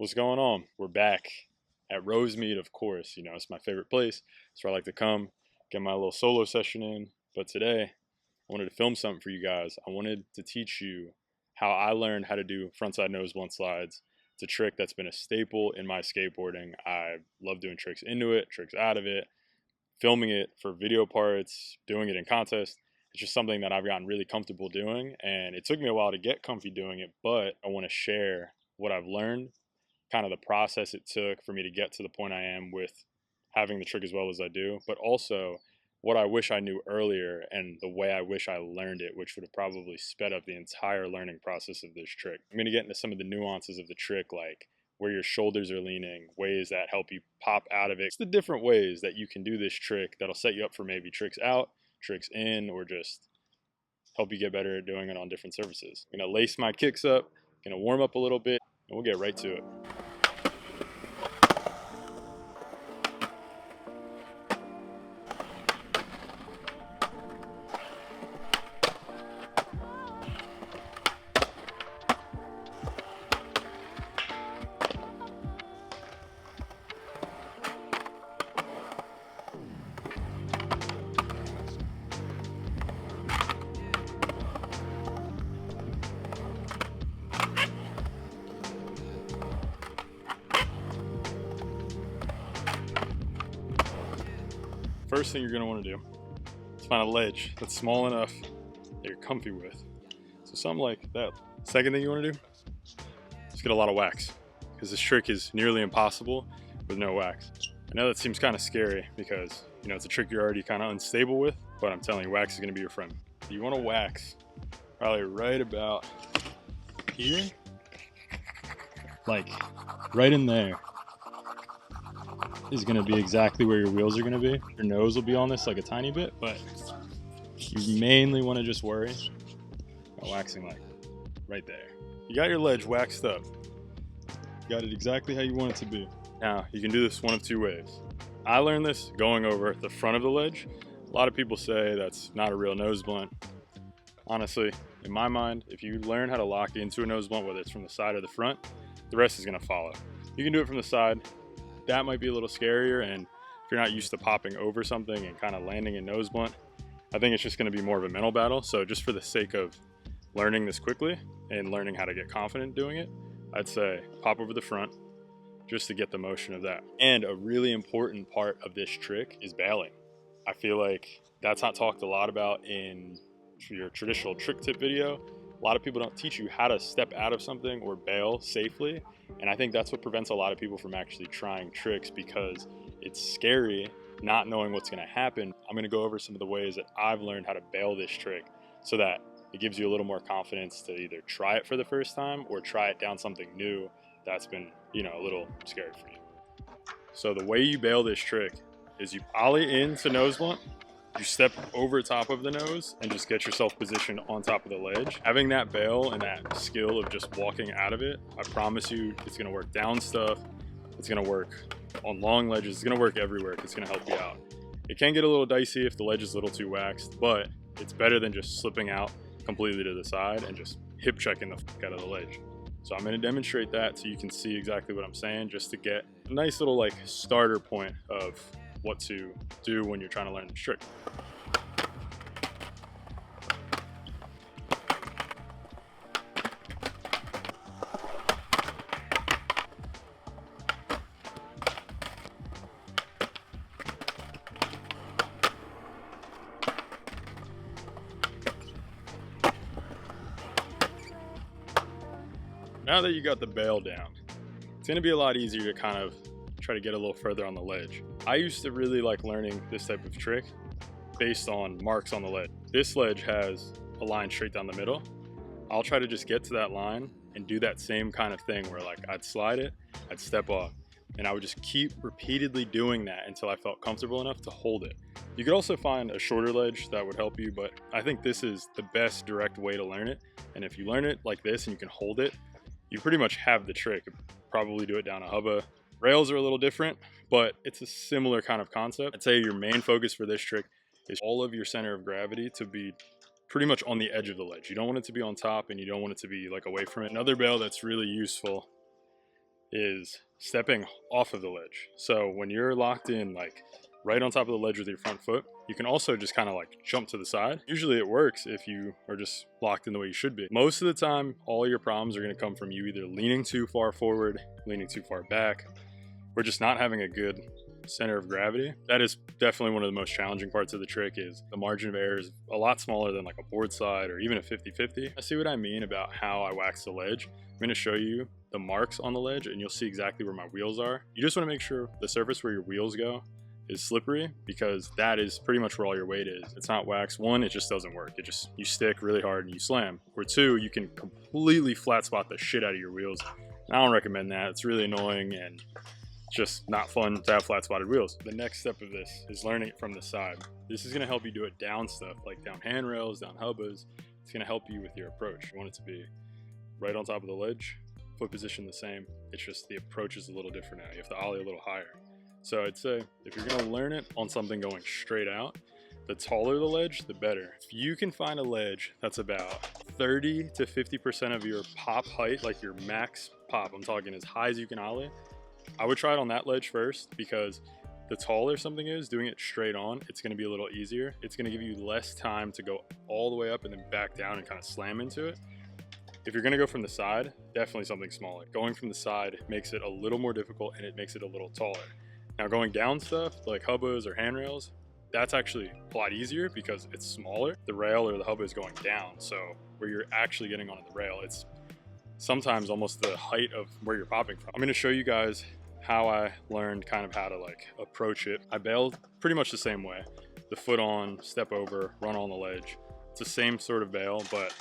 What's going on? We're back at Rosemead, of course. You know, it's my favorite place. It's where I like to come, get my little solo session in. But today, I wanted to film something for you guys. I wanted to teach you how I learned how to do frontside noseblunt slides. It's a trick that's been a staple in my skateboarding. I love doing tricks into it, tricks out of it, filming it for video parts, doing it in contests. It's just something that I've gotten really comfortable doing, and it took me a while to get comfy doing it, but I want to share what I've learned, kind of the process it took for me to get to the point I am with having the trick as well as I do, but also what I wish I knew earlier and the way I wish I learned it, which would have probably sped up the entire learning process of this trick. I'm going to get into some of the nuances of the trick, like where your shoulders are leaning, ways that help you pop out of it. It's the different ways that you can do this trick that'll set you up for maybe tricks out, tricks in, or just help you get better at doing it on different surfaces. I'm going to lace my kicks up, going to warm up a little bit, and we'll get right to it. First thing you're going to want to do is find a ledge that's small enough that you're comfy with. So something like that. Second thing you want to do is get a lot of wax, because this trick is nearly impossible with no wax. I know that seems kind of scary because, you know, it's a trick you're already kind of unstable with, but I'm telling you, wax is going to be your friend. You want to wax probably right about here, like right in there is going to be exactly where your wheels are going to be. Your nose will be on this like a tiny bit, but you mainly want to just worry about waxing like right there. You got your ledge waxed up. You got it exactly how you want it to be. Now, you can do this one of two ways. I learned this going over the front of the ledge. A lot of people say that's not a real nose blunt. Honestly, in my mind, if you learn how to lock into a nose blunt, whether it's from the side or the front, the rest is going to follow. You can do it from the side. That might be a little scarier, and if you're not used to popping over something and kind of landing in nose blunt, I think it's just going to be more of a mental battle. So just for the sake of learning this quickly and learning how to get confident doing it, I'd say pop over the front just to get the motion of that. And a really important part of this trick is bailing. I feel like that's not talked a lot about in your traditional trick tip video. A lot of people don't teach you how to step out of something or bail safely. And I think that's what prevents a lot of people from actually trying tricks, because it's scary not knowing what's going to happen. I'm going to go over some of the ways that I've learned how to bail this trick so that it gives you a little more confidence to either try it for the first time or try it down something new that's been, you know, a little scary for you. So the way you bail this trick is you ollie into nose blunt. You step over top of the nose and just get yourself positioned on top of the ledge. Having that bail and that skill of just walking out of it, I promise you it's gonna work down stuff. It's gonna work on long ledges. It's gonna work everywhere. It's gonna help you out. It can get a little dicey if the ledge is a little too waxed, but it's better than just slipping out completely to the side and just hip checking the fuck out of the ledge. So I'm gonna demonstrate that so you can see exactly what I'm saying, just to get a nice little like starter point of what to do when you're trying to learn this trick. Now that you got the bail down, it's gonna be a lot easier to kind of try to get a little further on the ledge. I used to really like learning this type of trick based on marks on the ledge. This ledge has a line straight down the middle. I'll try to just get to that line and do that same kind of thing where like I'd slide it, I'd step off, and I would just keep repeatedly doing that until I felt comfortable enough to hold it. You could also find a shorter ledge that would help you, but I think this is the best direct way to learn it. And if you learn it like this and you can hold it, you pretty much have the trick. Probably do it down a hubba. Rails are a little different, but it's a similar kind of concept. I'd say your main focus for this trick is all of your center of gravity to be pretty much on the edge of the ledge. You don't want it to be on top and you don't want it to be like away from it. Another bail that's really useful is stepping off of the ledge. So when you're locked in like right on top of the ledge with your front foot, you can also just kind of like jump to the side. Usually it works if you are just locked in the way you should be. Most of the time, all your problems are going to come from you either leaning too far forward, leaning too far back, or just not having a good center of gravity. That is definitely one of the most challenging parts of the trick. Is the margin of error is a lot smaller than like a board slide or even a 50-50. I see what I mean about how I wax the ledge. I'm going to show you the marks on the ledge and you'll see exactly where my wheels are. You just want to make sure the surface where your wheels go is slippery, because that is pretty much where all your weight is. It's not wax. One, it just doesn't work. You stick really hard and you slam. Or two, you can completely flat spot the shit out of your wheels. And I don't recommend that. It's really annoying and just not fun to have flat spotted wheels. The next step of this is learning it from the side. This is going to help you do it down stuff, like down handrails, down hubbas. It's going to help you with your approach. You want it to be right on top of the ledge, foot position the same. It's just the approach is a little different now. You have to ollie a little higher. So I'd say if you're going to learn it on something going straight out, the taller the ledge, the better. If you can find a ledge that's about 30 to 50% of your pop height, like your max pop, I'm talking as high as you can ollie, I would try it on that ledge first, because the taller something is, doing it straight on, it's going to be a little easier. It's going to give you less time to go all the way up and then back down and kind of slam into it. If you're going to go from the side, definitely something smaller. Going from the side makes it a little more difficult and it makes it a little taller. Now going down stuff like hubbas or handrails, that's actually a lot easier because it's smaller. The rail or the hubba is going down, so where you're actually getting onto the rail, it's sometimes almost the height of where you're popping from. I'm going to show you guys how I learned kind of how to like approach it. I bailed pretty much the same way. The foot on, step over, run on the ledge. It's the same sort of bail, but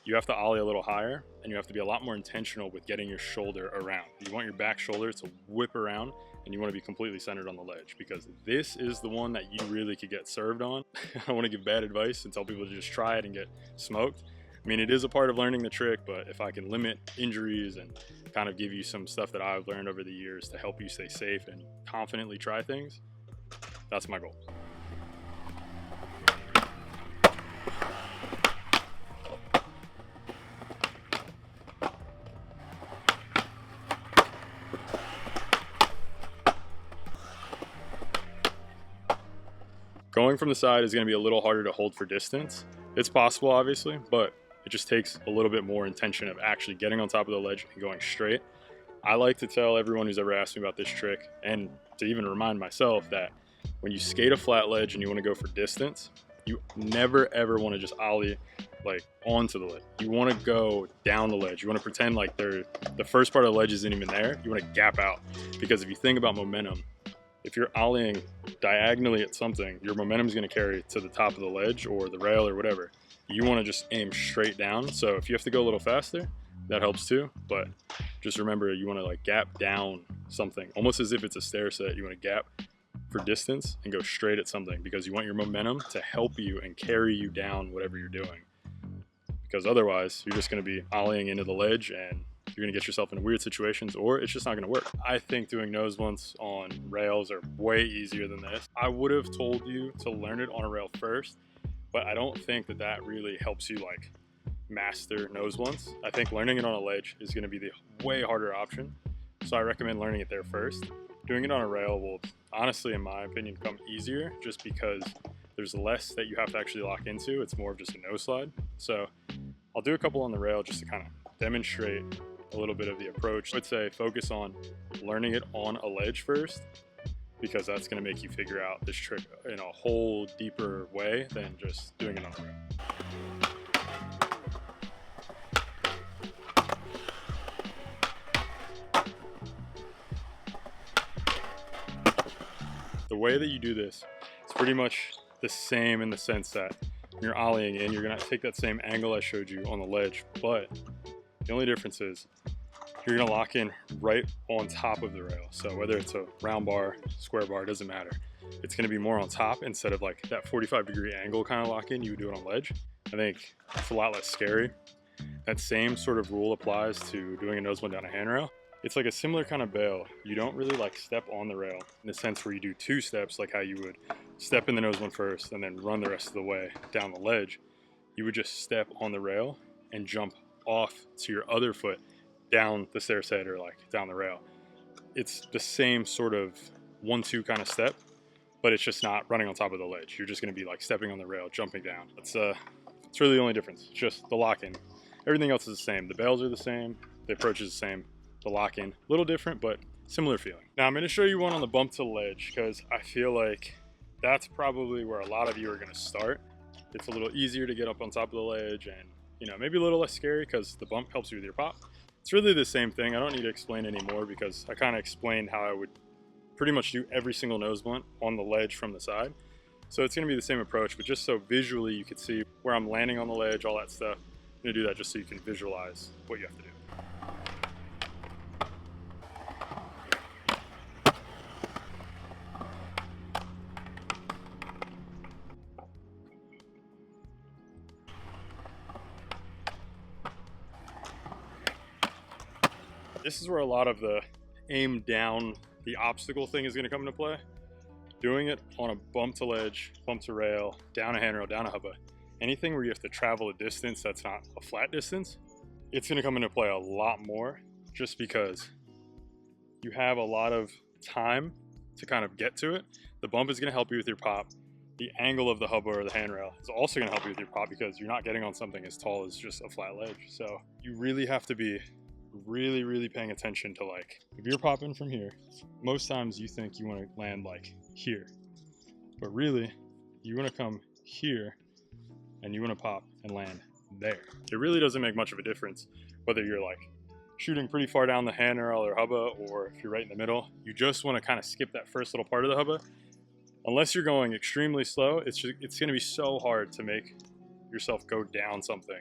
you have to ollie a little higher and you have to be a lot more intentional with getting your shoulder around. You want your back shoulder to whip around and you want to be completely centered on the ledge, because this is the one that you really could get served on. I don't want to give bad advice and tell people to just try it and get smoked. I mean, it is a part of learning the trick, but if I can limit injuries and kind of give you some stuff that I've learned over the years to help you stay safe and confidently try things, that's my goal. Going from the side is going to be a little harder to hold for distance. It's possible, obviously, but it just takes a little bit more intention of actually getting on top of the ledge and going straight. I like to tell everyone who's ever asked me about this trick, and to even remind myself, that when you skate a flat ledge and you want to go for distance, you never ever want to just ollie like onto the ledge. You want to go down the ledge. You want to pretend like the first part of the ledge isn't even there. You want to gap out, because if you think about momentum, if you're ollieing diagonally at something, your momentum is going to carry to the top of the ledge or the rail or whatever. You want to just aim straight down. So if you have to go a little faster, that helps too. But just remember, you want to like gap down something, almost as if it's a stair set. You want to gap for distance and go straight at something, because you want your momentum to help you and carry you down whatever you're doing. Because otherwise, you're just going to be ollieing into the ledge and you're going to get yourself in weird situations, or it's just not going to work. I think doing nose blunts on rails are way easier than this. I would have told you to learn it on a rail first, but I don't think that that really helps you like master nose blunts. I think learning it on a ledge is going to be the way harder option. So I recommend learning it there first. Doing it on a rail will honestly, in my opinion, come easier, just because there's less that you have to actually lock into. It's more of just a nose slide. So I'll do a couple on the rail just to kind of demonstrate a little bit of the approach. I would say focus on learning it on a ledge first, because that's going to make you figure out this trick in a whole deeper way than just doing it on a rail. The way that you do this is pretty much the same in the sense that when you're ollieing in, you're going to take that same angle I showed you on the ledge, but the only difference is you're going to lock in right on top of the rail. So whether it's a round bar, square bar, it doesn't matter. It's going to be more on top instead of like that 45-degree angle kind of lock in you would do it on ledge. I think it's a lot less scary. That same sort of rule applies to doing a nose blunt down a handrail. It's like a similar kind of bail. You don't really like step on the rail in the sense where you do two steps, like how you would step in the nose blunt first and then run the rest of the way down the ledge. You would just step on the rail and jump off to your other foot down the stair set or like down the rail. It's the same sort of 1-2 kind of step, but it's just not running on top of the ledge. You're just going to be like stepping on the rail, jumping down. It's really the only difference. It's just the lock-in. Everything else is the same. The bails are the same. The approach is the same. The lock-in, a little different, but similar feeling. Now I'm going to show you one on the bump to ledge because I feel like that's probably where a lot of you are going to start. It's a little easier to get up on top of the ledge and, you know, maybe a little less scary because the bump helps you with your pop. It's really the same thing. I don't need to explain anymore because I kind of explained how I would pretty much do every single nose blunt on the ledge from the side. So it's going to be the same approach, but just so visually you can see where I'm landing on the ledge, all that stuff. I'm going to do that just so you can visualize what you have to do. This is where a lot of the aim down the obstacle thing is going to come into play. Doing it on a bump to ledge, bump to rail, down a handrail, down a hubba, anything where you have to travel a distance that's not a flat distance, it's going to come into play a lot more just because you have a lot of time to kind of get to it. The bump is going to help you with your pop. The angle of the hubba or the handrail is also going to help you with your pop because you're not getting on something as tall as just a flat ledge. So you really have to be really paying attention to, like, if you're popping from here, most times you think you want to land like here, but really you want to come here and you want to pop and land there. It really doesn't make much of a difference whether you're like shooting pretty far down the handrail or hubba, or if you're right in the middle. You just want to kind of skip that first little part of the hubba. Unless you're going extremely slow, it's going to be so hard to make yourself go down something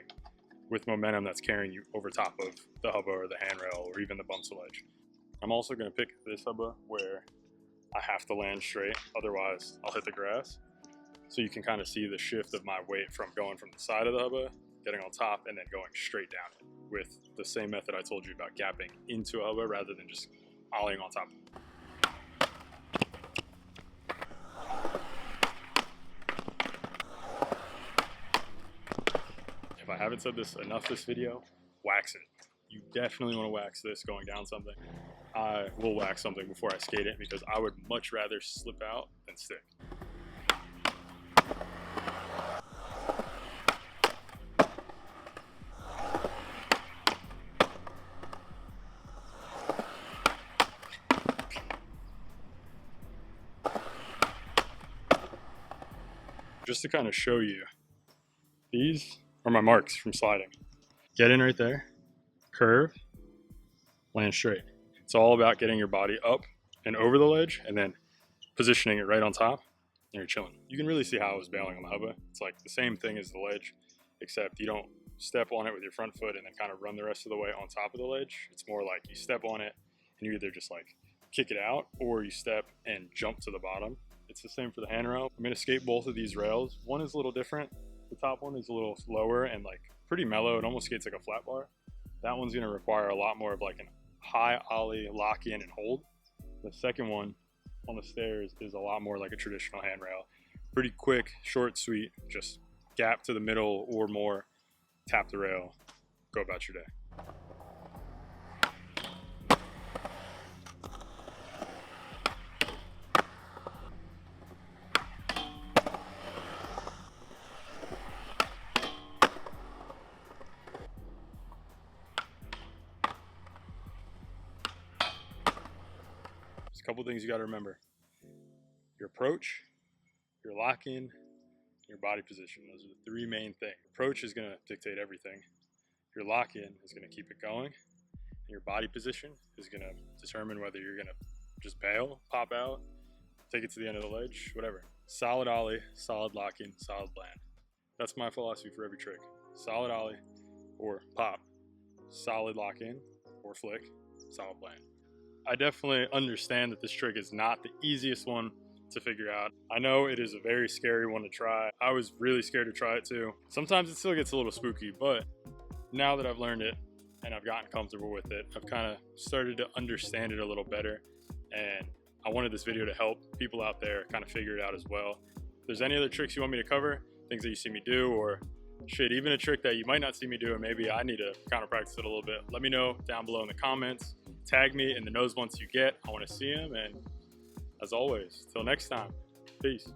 with momentum that's carrying you over top of the hubba or the handrail or even the bump to ledge. I'm also going to pick this hubba where I have to land straight, otherwise I'll hit the grass. So you can kind of see the shift of my weight from going from the side of the hubba, getting on top, and then going straight down it with the same method I told you about gapping into a hubba rather than just ollieing on top. If I haven't said this enough this video, wax it. You definitely want to wax this going down something. I will wax something before I skate it because I would much rather slip out than stick. Just to kind of show you, these are my marks from sliding. Get in right there, curve, land straight. It's all about getting your body up and over the ledge and then positioning it right on top, and you're chilling. You can really see how I was bailing on the hubba. It's like the same thing as the ledge, except you don't step on it with your front foot and then kind of run the rest of the way on top of the ledge. It's more like you step on it and you either just like kick it out or you step and jump to the bottom. It's the same for the handrail. I'm gonna skate both of these rails. One is a little different. The top one is a little lower and like pretty mellow. It almost skates like a flat bar. That one's gonna require a lot more of like an high ollie, lock in and hold. The second one on the stairs is a lot more like a traditional handrail. Pretty quick, short, sweet, just gap to the middle or more, tap the rail, go about your day. Couple things you got to remember: your approach, your lock-in, your body position. Those are the three main things. Approach is going to dictate everything. Your lock-in is going to keep it going. And your body position is going to determine whether you're going to just bail, pop out, take it to the end of the ledge, whatever. Solid ollie, solid lock-in, solid land. That's my philosophy for every trick. Solid ollie or pop, solid lock-in or flick, solid land. I definitely understand that this trick is not the easiest one to figure out. I know it is a very scary one to try. I was really scared to try it too. Sometimes it still gets a little spooky, but now that I've learned it and I've gotten comfortable with it, I've kind of started to understand it a little better. And I wanted this video to help people out there kind of figure it out as well. If there's any other tricks you want me to cover, things that you see me do, or shit, even a trick that you might not see me do, and maybe I need to counter practice it a little bit. Let me know down below in the comments. Tag me in the nose blunts you get. I want to see them. And as always, till next time, peace.